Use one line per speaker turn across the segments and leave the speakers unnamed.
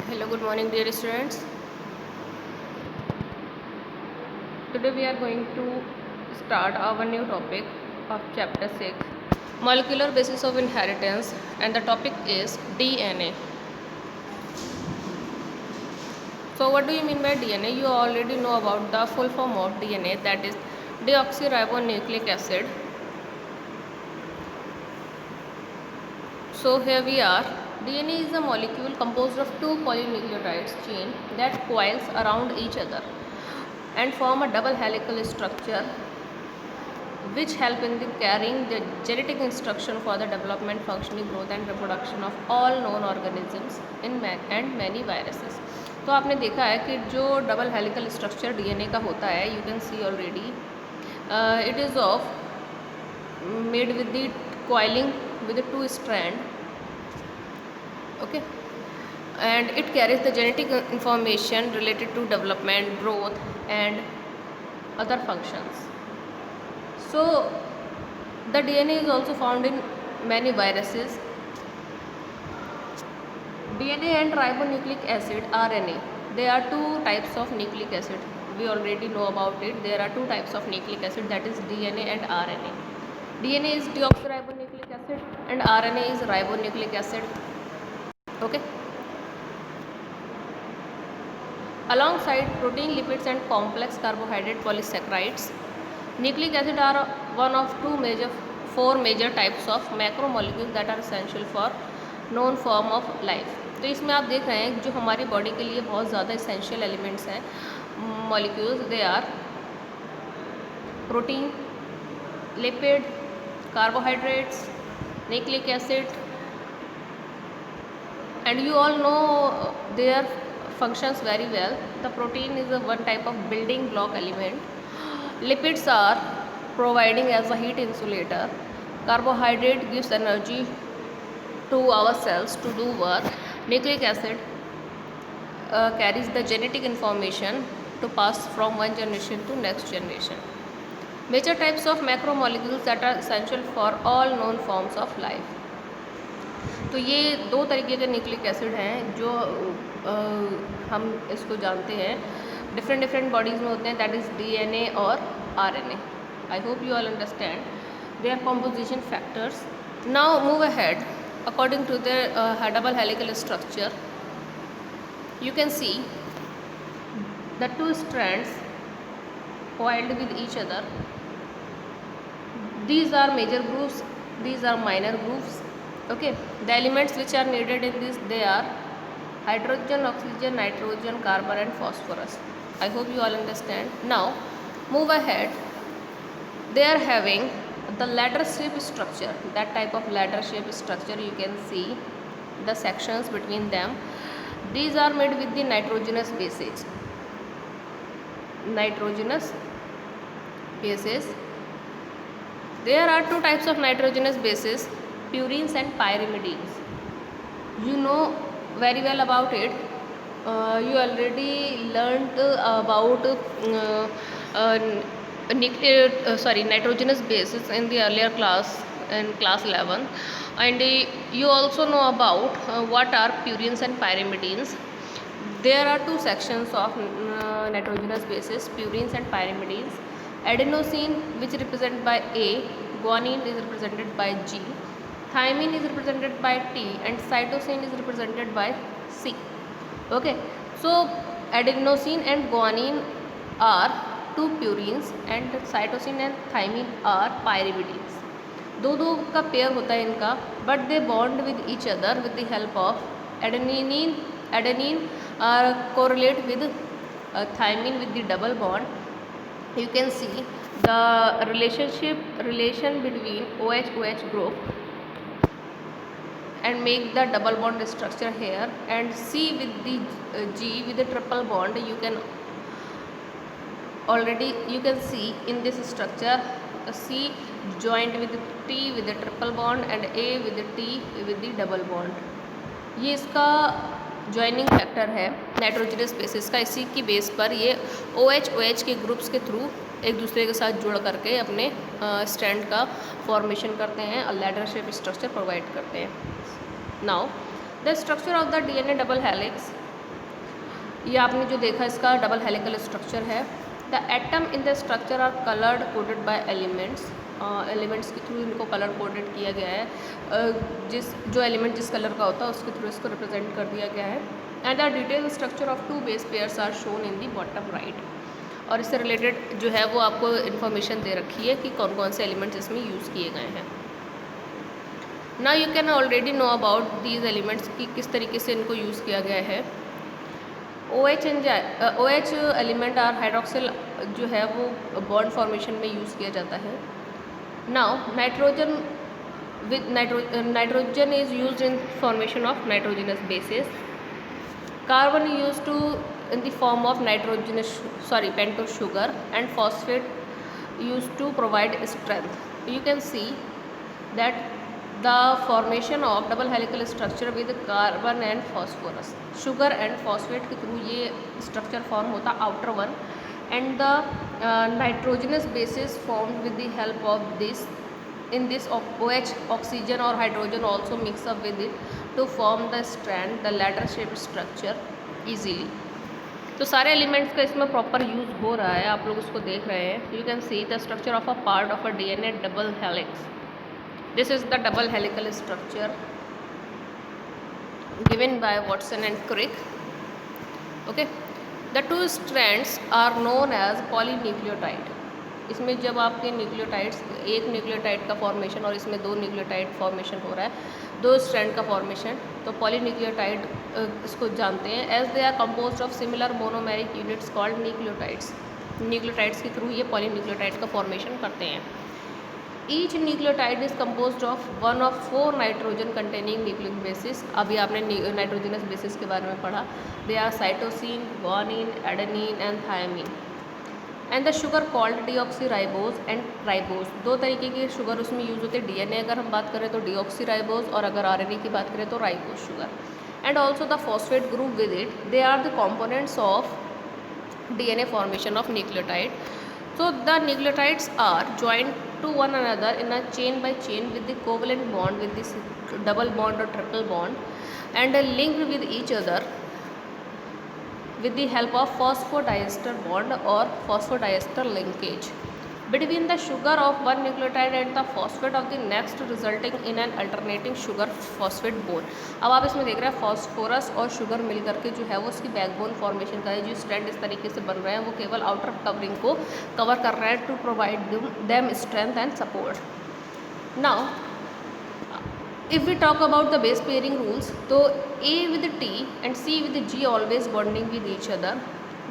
Hello, good morning, dear students. Today we are going to start our new topic of chapter 6, molecular basis of inheritance, and the topic is DNA. So, what do you mean by DNA? You already know about the full form of DNA, that is deoxyribonucleic acid. So, here we are. DNA is a molecule composed of two polynucleotides chain that coils around each other and form a double helical structure which help in the carrying the genetic instruction for the development, functioning, growth and reproduction of all known organisms in and many viruses. तो आपने देखा है कि जो double helical structure DNA का होता है, you can C already it is of made with the coiling with the two strand, okay, and it carries the genetic information related to development, growth and other functions. So the DNA is also found in many viruses. DNA and ribonucleic acid, RNA, there are two types of nucleic acid. We already know about it. There are two types of nucleic acid, that is DNA and RNA. DNA is deoxyribonucleic acid and RNA is ribonucleic acid. Okay. Alongside protein, lipids and complex carbohydrate polysaccharides, nucleic acid are one of four major types of macromolecules that are essential for known form of life. तो इसमें आप देख रहे हैं जो हमारी body के लिए बहुत ज़्यादा इसेंशियल एलिमेंट्स हैं molecules, they are protein, lipid, carbohydrates, nucleic acid, and you all know their functions very well. The protein is one type of building block element. Lipids are providing as a heat insulator. Carbohydrate gives energy to our cells to do work. Nucleic acid carries the genetic information to pass from one generation to next generation. Major types of macromolecules that are essential for all known forms of life. तो ये दो तरीके के nucleic acid हैं जो हम इसको जानते हैं, डिफरेंट बॉडीज़ में होते हैं, दैट इज़ डीएनए और RNA. I hope you all understand their composition factors. Now move ahead. According to the double helical structure, you can see the two strands coiled with each other. These are major grooves, these are minor grooves. Okay, the elements which are needed in this, they are hydrogen, oxygen, nitrogen, carbon and phosphorus. I hope you all understand. Now move ahead. They are having the ladder shape structure. That type of ladder shape structure, you can see the sections between them. These are made with the nitrogenous bases. Nitrogenous bases. There are two types of nitrogenous bases, purines and pyrimidines. You know very well about it. You already learned about nitrogenous bases in the earlier class, in class 11, and you also know about what are purines and pyrimidines. There are two sections of nitrogenous bases, purines and pyrimidines. Adenosine, which is represented by A, guanine is represented by G, thymine is represented by T, and cytosine is represented by C. Okay, so adenosine and guanine are two purines and cytosine and thymine are pyrimidines. दो का pair होता है इनका, but they bond with each other with the help of adenine correlate with thymine with the double bond. You can see the relation between OH group and make the double bond structure here, and C with the G with the triple bond. You can see in this structure C joined with T with the triple bond and A with the T with the double bond. ये इसका joining factor है nitrogenous bases का. इसी की base पर ये OH के groups के थ्रू एक दूसरे के साथ जुड़ करके अपने स्ट्रैंड का फॉर्मेशन करते हैं और लैडर शेप स्ट्रक्चर प्रोवाइड करते हैं. Now the structure of the DNA double helix ये आपने जो देखा इसका डबल हेलिकल स्ट्रक्चर है। The atom in the structure are coloured coded by elements, elements के थ्रू इनको कलर कोडेड किया गया है, जो एलिमेंट जिस कलर का होता है उसके थ्रू इसको रिप्रेजेंट कर दिया गया है। And the detail structure of 2 base pairs are shown in the bottom right. और इससे रिलेटेड जो है वो आपको इन्फॉर्मेशन दे रखी है कि कौन कौन से एलिमेंट्स इसमें यूज़ किए गए हैं। Now you can already know about these elements कि किस तरीके से इनको यूज़ किया गया है। OH एलिमेंट और हाइड्रोक्सिल जो है वो बॉन्ड फॉर्मेशन में यूज़ किया जाता है। Now nitrogen is used in formation of nitrogenous bases. Carbon used to in the form of pentose sugar, and phosphate used to provide strength. You can see that the formation of double helical structure with carbon and phosphorus, sugar and phosphate के through ये structure form होता outer one, and the nitrogenous bases formed with the help of this. In this OH, oxygen or hydrogen also mix up with it to form the strand, the ladder shaped structure easily. तो सारे elements का इसमें proper use हो रहा है, आप लोग उसको देख रहे हैं। You can see the structure of a part of a DNA double helix. This is the double helical structure given by Watson and Crick. Okay, the 2 strands are known as polynucleotide. इसमें जब आपके nucleotides, एक nucleotide का formation और इसमें 2 nucleotide formation हो रहा है, 2 स्ट्रैंड का फॉर्मेशन, तो पॉलीन्यूक्लियोटाइड इसको जानते हैं। As they are composed of similar monomeric units called nucleotides. Nucleotides के थ्रू ये पॉलीन्यूक्लियोटाइड का फॉर्मेशन करते हैं। Each nucleotide is composed of 1 of 4 nitrogen containing nucleic bases. अभी आपने नाइट्रोजनस बेसिस के बारे में पढ़ा। They are cytosine, guanine, adenine and thymine. And the sugar called deoxyribose and ribose. 2 तरीके के शुगर उसमें यूज़ होते हैं। DNA अगर हम बात करें तो डीऑक्सीराइबोज, और अगर RNA की बात करें तो ribose sugar. And also the phosphate group with it, they are the components of DNA formation of nucleotide. So the nucleotides are joined to one another in a chain by chain with the covalent bond, with this double bond or triple bond, and are linked with each other with the help of phosphodiester bond or phosphodiester linkage between the sugar of one nucleotide and the phosphate of the next, resulting in an alternating sugar phosphate bond। अब आप इसमें देख रहे हैं phosphorus और sugar mill करके जो है वो उसकी बैकबोन फॉर्मेशन का है। जो स्ट्रैंड इस तरीके से बन रहे हैं वो केवल आउटर कवरिंग को कवर कर रहा है to provide them strength and support. Now if we talk about the base pairing rules, तो A with T and C with G always bonding with each other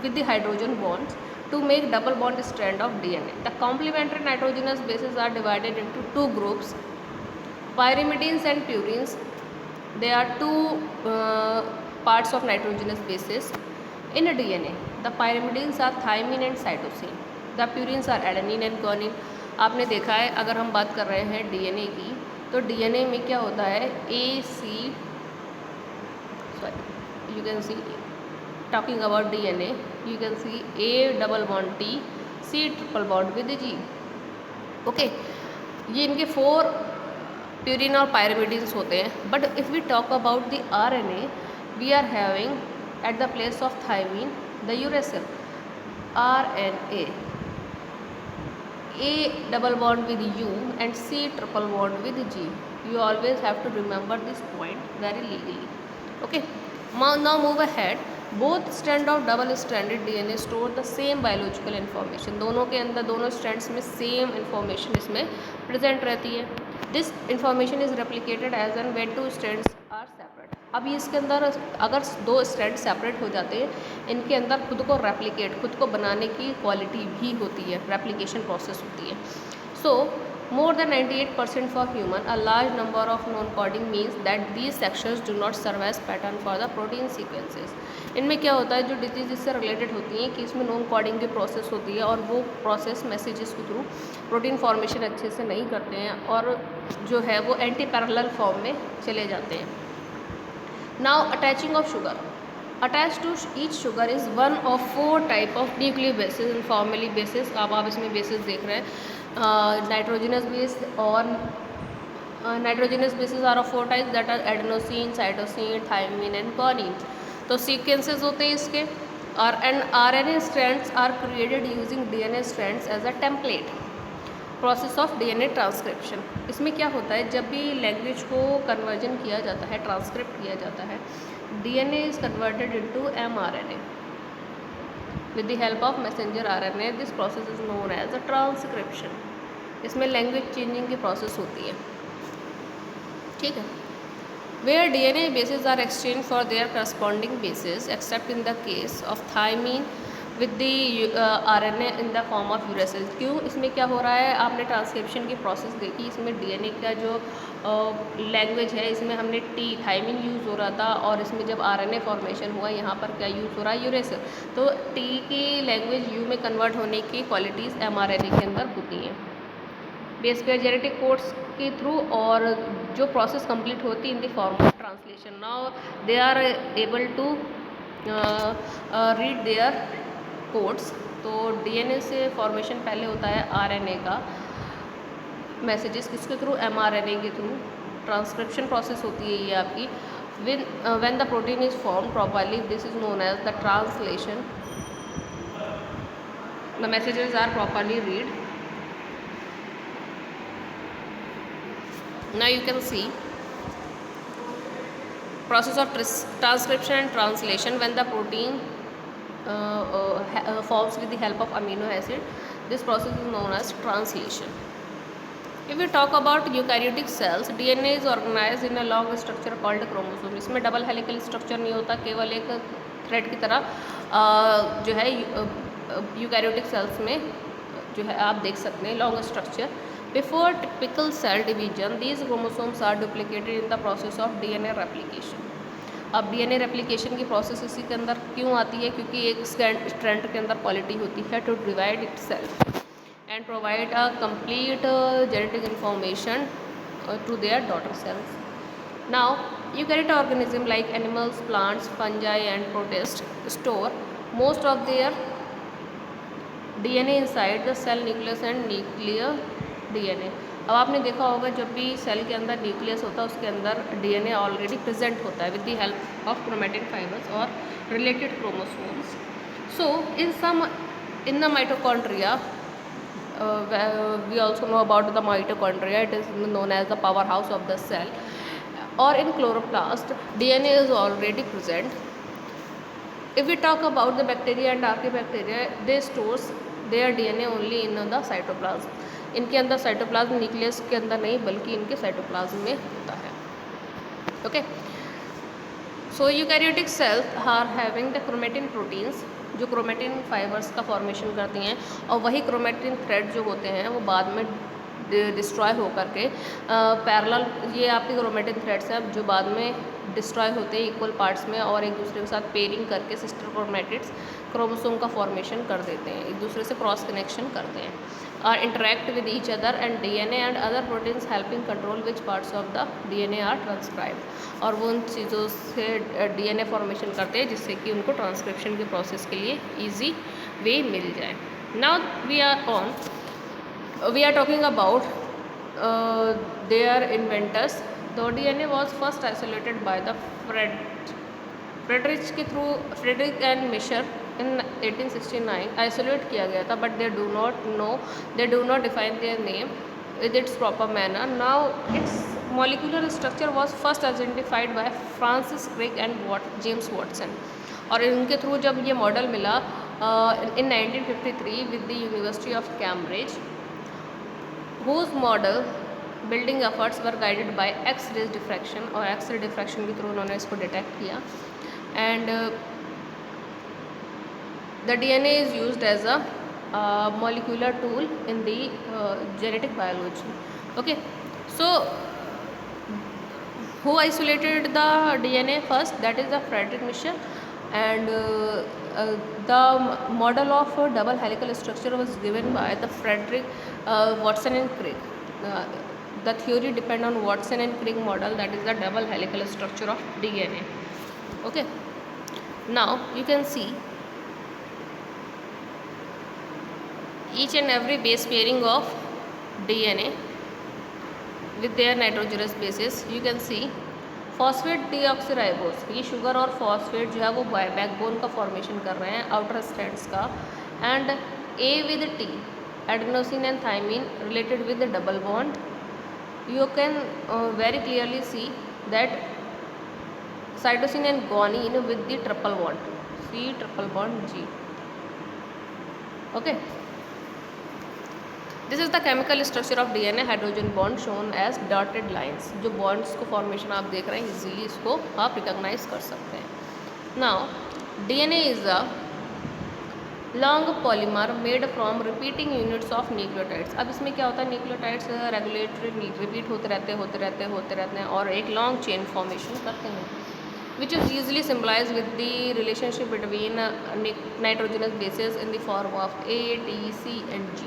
with the hydrogen bonds to make double bond strand of DNA. The complementary nitrogenous bases are divided into 2 groups, pyrimidines and purines. They are 2 parts of nitrogenous bases in a DNA. The pyrimidines are thymine and cytosine. The purines are adenine and guanine. आपने देखा है, अगर हम बात कर रहे हैं DNA की, तो DNA में क्या होता है, you can see, talking about DNA, you can see A double bond T, C triple bond with G। Okay, ये इनके 4 प्यूरिन और पायरिमिडीन्स होते हैं। But if we talk about the RNA, we are having at the place of thymine the uracil RNA, A double bond with U and C triple bond with G। You always have to remember this point very legally। Okay, now move ahead। Both strand of double stranded DNA store the same biological information. दोनों के अंदर, दोनों strands में same information इसमें present रहती है। This information is replicated as an when 2 strands are separate. अब इसके अंदर अगर 2 स्ट्रैंड सेपरेट हो जाते हैं, इनके अंदर खुद को रेप्लिकेट, खुद को बनाने की क्वालिटी भी होती है, रेप्लिकेशन प्रोसेस होती है। सो more than 98% for human, a large number of non-coding means that these sections do not serve as pattern for the protein sequences। इनमें क्या होता है, जो डिजीज इससे रिलेटेड होती हैं कि इसमें नॉन कोडिंग की प्रोसेस होती है और वो प्रोसेस मैसेजेस के थ्रू प्रोटीन फॉर्मेशन अच्छे से नहीं करते हैं और जो है वो एंटी पैरेलल फॉर्म में चले जाते हैं। Now attaching of sugar, attach to each sugar is one of 4 type of nucleic bases and formally bases. अब आप इसमें बेसिस देख रहे हैं, नाइट्रोजनस बेस और nitrogenous bases are of 4 types, that are adenosine, cytosine, thymine and guanine. तो sequences होते हैं इसके RNA strands are created using DNA strands as a template. Process of DNA transcription, इसमें क्या होता है, जब भी लैंग्वेज को कन्वर्जन किया जाता है, ट्रांसक्रिप्ट किया जाता है, DNA is converted into mRNA with the help of messenger RNA. This process is known as a transcription. इसमें लैंग्वेज चेंजिंग की प्रोसेस होती है, ठीक है. Where DNA bases are exchanged for their corresponding bases, except in the case of thymine with the RNA in the form of uracil. क्यों, इसमें क्या हो रहा है, आपने ट्रांसक्रिप्शन की प्रोसेस देखी, इसमें DNA का जो लैंग्वेज है, इसमें हमने थाइमिन यूज़ हो रहा था, और इसमें जब RNA फॉर्मेशन हुआ, यहाँ पर क्या यूज़ हो रहा है, यूरेसिल. तो T की लैंग्वेज U में कन्वर्ट होने की क्वालिटीज़ mRNA के अंदर होती हैं बेस पेयर जेनेटिक कोड्स के थ्रू, और जो प्रोसेस कंप्लीट होती है in the form of translation. Now they are able to read their codes. तो DNA से फॉर्मेशन पहले होता है RNA का, मैसेजेस किसके थ्रू, mRNA के थ्रू. ट्रांसक्रिप्शन प्रोसेस होती है ये आपकी. When the protein is form properly, this is known as the translation. The messages are properly read. Now you can see process of transcription and translation. When the protein forms with the help of amino acid, this process is known as translation. If we talk about eukaryotic cells, DNA is organized in a long structure called chromosome. इसमें double helical structure नहीं होता, केवल एक thread की तरह जो है eukaryotic cells में जो है आप देख सकते हैं long structure. Before typical cell division, these chromosomes are duplicated in the process of DNA replication. अब DNA replication की प्रोसेस इसी के अंदर क्यों आती है, क्योंकि एक स्ट्रैंड के अंदर क्वालिटी होती है to divide itself and provide a complete genetic information to their daughter cells. Now, eukaryotic organisms like animals, plants, fungi and protists store most of their DNA inside the cell nucleus and nuclear DNA. अब आपने देखा होगा जब भी cell के अंदर nucleus होता है उसके अंदर DNA ऑलरेडी प्रेजेंट होता है with the help of chromatin fibres और related chromosomes. So in the mitochondria, we also know about the mitochondria. It is known as the powerhouse of the cell. Or in chloroplast, DNA is already present. If we talk about the bacteria and archaebacteria, they stores their DNA only in the cytoplasm. इनके अंदर cytoplasm nucleus के अंदर नहीं बल्कि इनके cytoplasm में होता है. Okay, so eukaryotic cells are having the chromatin proteins, जो क्रोमैटिन फाइबर्स का फॉर्मेशन करती हैं, और वही क्रोमैटिन थ्रेड जो होते हैं वो बाद में डिस्ट्रॉय होकर के पैरेलल, ये आपके क्रोमैटिन थ्रेड्स हैं जो बाद में डिस्ट्रॉय होते हैं इक्वल पार्ट्स में और एक दूसरे के साथ पेयरिंग करके सिस्टर क्रोमैटिड्स क्रोमोसोम का फॉर्मेशन कर देते हैं, एक दूसरे से क्रॉस कनेक्शन करते हैं, और interact with each other and DNA and other proteins helping control which parts of the DNA are transcribed. और वो उन चीज़ों से DNA फॉर्मेशन करते हैं जिससे कि उनको ट्रांसक्रिप्शन के प्रोसेस के लिए ईजी वे मिल जाए. Now we are talking about their inventors. The DNA was first isolated by the Friedrich and Mischer in 1869. Isolate किया गया था, but they do not define their name with its proper manner. Now its molecular structure was first identified by Francis Crick and James Watson. और इनके through जब ये model मिला in 1953 with the University of Cambridge, whose model building efforts were guided by X-ray diffraction, और X-ray diffraction के through उन्होंने इसको detect किया. And the DNA is used as a molecular tool in the genetic biology. Okay, so who isolated the DNA first? That is the Friedrich Mischer, and the model of double helical structure was given by the Friedrich Watson and Crick. The theory depend on Watson and Crick model, that is the double helical structure of DNA. Okay, now you can see each and every base pairing of DNA with their nitrogenous bases. You can see phosphate deoxyribose, ये sugar और phosphate जो है वो backbone का formation कर रहे हैं, outer strands का. And A with T, adenosine and thymine related with double bond. You can very clearly see that cytosine and guanine with the triple bond, C triple bond G. Okay, this is the chemical structure of DNA hydrogen bond shown as dotted lines. जो bonds को formation आप देख रहे हैं, easily इसको आप recognize कर सकते हैं. Now DNA is a long polymer made from repeating units of nucleotides. अब इसमें क्या होता है, न्यूक्लियोटाइड्स रेगुलेटरी रिपीट होते रहते हैं और एक लॉन्ग चेन फॉर्मेशन करते हैं, which is usually symbolise with the relationship between nitrogenous bases in the form of A, T, C and G.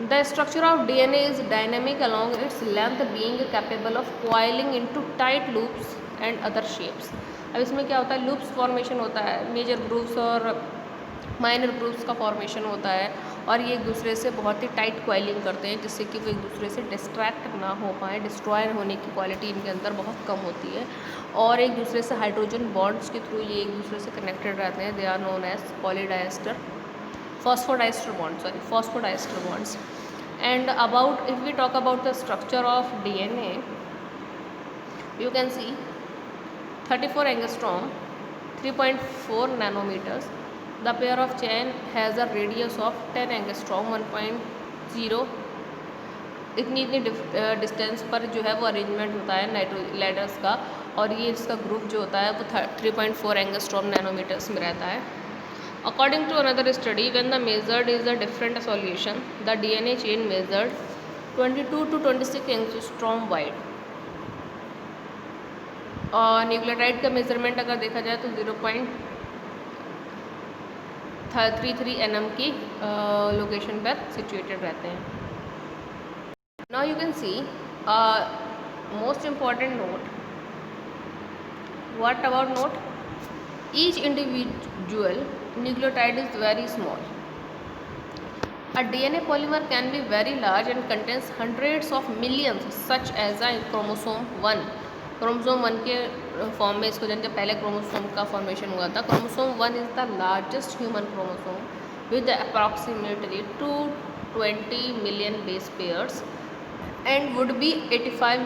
The structure of DNA is dynamic along its length, being capable of coiling into tight loops and other shapes. अब इसमें क्या होता है, loops formation होता है, major groups और minor groups का formation होता है, और ये एक दूसरे से बहुत ही टाइट कॉइलिंग करते हैं, जिससे कि वो एक दूसरे से डिस्ट्रैक्ट ना हो पाए. डिस्ट्रॉय होने की क्वालिटी इनके अंदर बहुत कम होती है, और एक दूसरे से हाइड्रोजन बॉन्ड्स के थ्रू ये एक दूसरे से कनेक्टेड रहते हैं. They are known as polydiester phosphodiester bonds. And about if we talk about the structure of DNA, you can see 34 angstrom, 3.4 nanometers. The pair of chain has a radius of 10 angstrom, 1.0. इतनी distance पर जो है वो arrangement होता है ladders का, और ये इसका ग्रुप जो होता है वो 3.4 एंगस्ट्रॉम नैनोमीटर्स में रहता है. According to another study, when the measured is a different solution, the DNA chain measured 22 to 26 angstrom wide. और न्यूक्लियोटाइड का मेजरमेंट अगर देखा जाए तो 0.33 nm की लोकेशन पर सिचुएटेड रहते हैं. Now you can C most important note. What about note? Each individual nucleotide is very small. A DNA polymer can be very large and contains hundreds of millions, such as a chromosome 1. Chromosome 1 के form में इसको जानते हैं. पहले chromosome का formation हुआ था. Chromosome 1 is the largest human chromosome with approximately 220 million base pairs and would be 85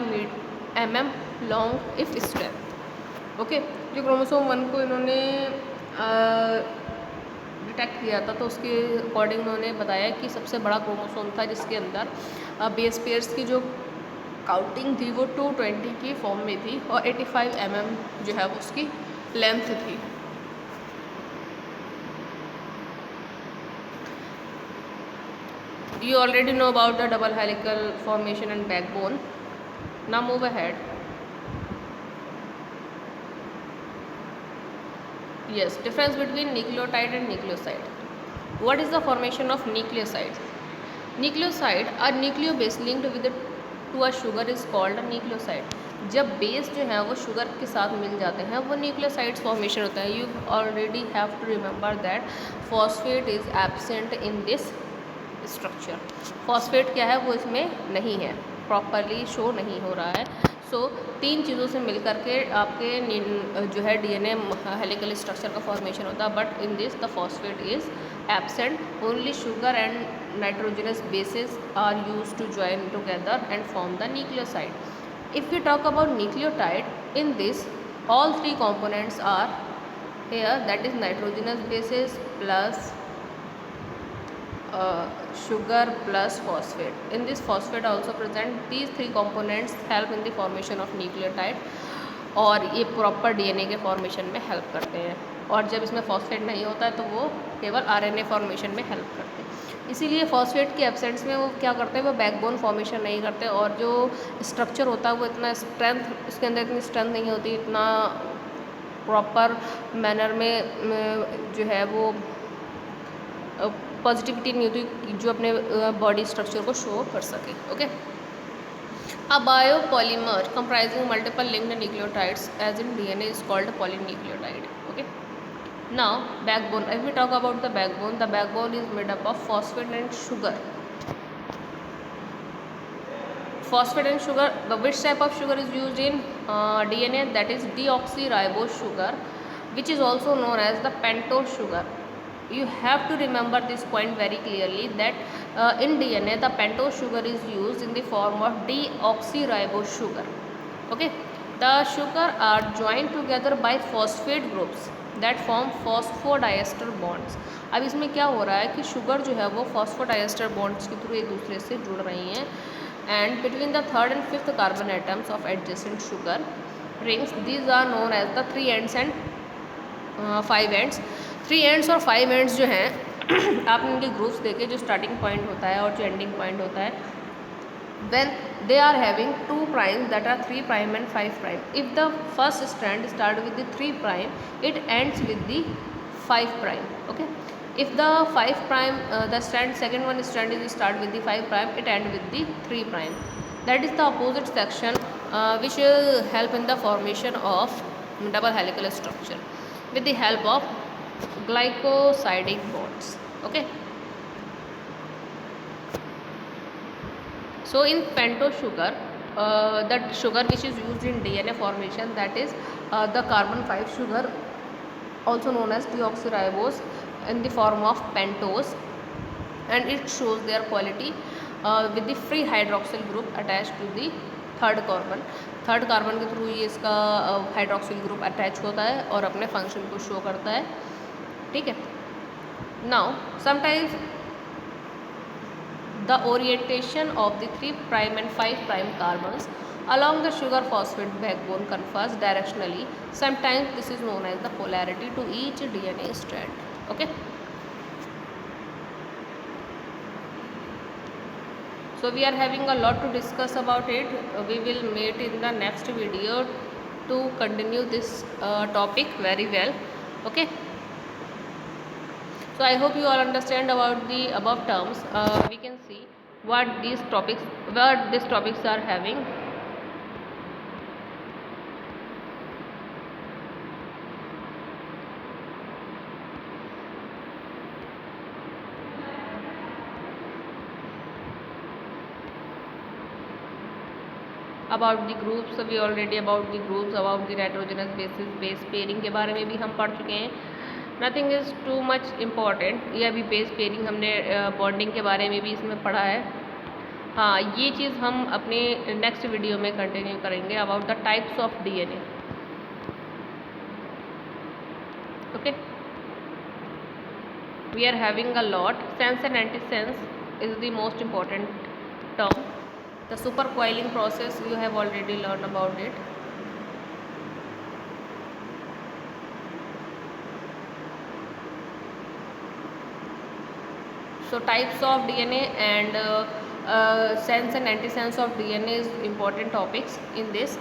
mm long if strength. Okay, जो क्रोमोसोम 1 को इन्होंने डिटेक्ट किया था, तो उसके अकॉर्डिंग उन्होंने बताया कि सबसे बड़ा क्रोमोसोम था जिसके अंदर बेस पेयर्स की जो काउंटिंग थी वो 220 की फॉर्म में थी, और 85 mm जो है वो उसकी लेंथ थी. You already know about the double helical formation and backbone. Now move ahead. Yes, difference between nucleotide and nucleoside. What is the formation of nucleoside? Nucleoside, a nucleobase linked with to a sugar is called a nucleoside. जब base जो है वो sugar के साथ मिल जाते हैं वो nucleosides formation होता है. You already have to remember that phosphate is absent in this structure. Phosphate क्या है, वो इसमें नहीं है, प्रॉपरली शो नहीं हो रहा है. सो तीन चीज़ों से मिल करके आपके जो है DNA हेलिकल स्ट्रक्चर का फॉर्मेशन होता है. But in this the phosphate is absent. Only sugar and nitrogenous bases are used to join together and form the nucleoside. If we talk about nucleotide, in this all three components are here, that is nitrogenous bases plus sugar plus phosphate. In this phosphate also present. These three components help in the formation of nucleotide, और ये proper DNA के formation में help करते हैं. और जब इसमें phosphate नहीं होता है तो वो केवल RNA फॉर्मेशन में हेल्प करते हैं. इसीलिए फॉस्फेट के एब्सेंस में वो क्या करते हैं, वो बैकबोन फॉर्मेशन नहीं करते, और जो स्ट्रक्चर होता है वो इतना स्ट्रेंथ, इसके अंदर इतनी स्ट्रेंथ नहीं होती, इतना प्रॉपर मैनर में जो है वो पॉजिटिविटी नहीं होती जो अपने बॉडी स्ट्रक्चर को शो कर सके. Okay, A biopolymmer comprising multiple linked nucleotides as in DNA is called polynucleotide. Okay. Now backbone. If we talk about the backbone is made up of phosphate and sugar. phosphate and sugar. Which type of sugar is used in DNA? That is deoxyribose sugar, which is also known as the pentose sugar. You have to remember this point very clearly, that in DNA the pentose sugar is used in the form of deoxyribose sugar. Okay, the sugar are joined together by phosphate groups that form phosphodiester bonds. अब इसमें क्या हो रहा है कि sugar जो है वो phosphodiester bonds के थ्रू एक दूसरे से जुड़ रही हैं, and between the third and fifth carbon atoms of adjacent sugar rings, these are known as the three ends and five ends. Three ends और फाइव एंड्स जो हैं आपने इनके ग्रुप्स देखे, जो स्टार्टिंग पॉइंट होता है और जो एंडिंग पॉइंट होता है, when they are having two primes, that are 3 prime and 5 prime. If the first strand start with the 3 prime, it ends with the 5 prime. Okay, if the 5 prime the second one strand is start with the 5 prime, it end with the 3 prime. That is the opposite section which will help in the formation of double helical structure with the help of glycosidic bonds. Okay, so in pentose sugar, that sugar which is used in DNA formation, that is the carbon 5 sugar, also known as deoxyribose, in the form of pentose, and it shows their quality with the free hydroxyl group attached to the third carbon के through ये इसका hydroxyl group attach होता है और अपने function को show करता है. ठीक है. Now sometimes the orientation of the 3 prime and 5 prime carbons along the sugar phosphate backbone confers directionally. Sometimes this is known as the polarity to each DNA strand. Okay, so we are having a lot to discuss about it. We will meet in the next video to continue this topic very well. Okay, so I hope you all understand about the above terms. We can see what these topics are having. about the groups, we already about the groups, about the nitrogenous bases, base pairing के बारे में भी हम पढ़ चुके हैं. Nothing is too much important. ये अभी बेस पेयरिंग हमने बॉन्डिंग के बारे में भी इसमें पढ़ा है. हाँ, ये चीज़ हम अपने नेक्स्ट वीडियो में कंटिन्यू करेंगे about the types of DNA. Okay, we are having a lot. Sense and antisense is the most important term. The supercoiling process, you have already learned about it. So types of DNA and sense and antisense of DNA is important topics in this.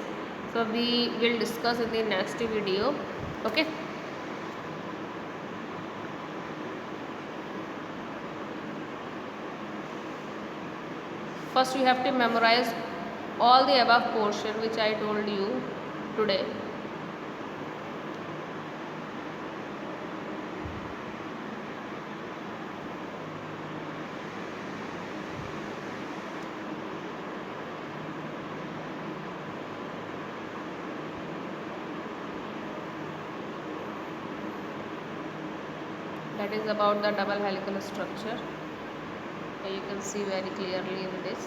So we will discuss in the next video. Okay. First you have to memorize all the above portion which I told you today. That is about the double helical structure. You can see very clearly in this.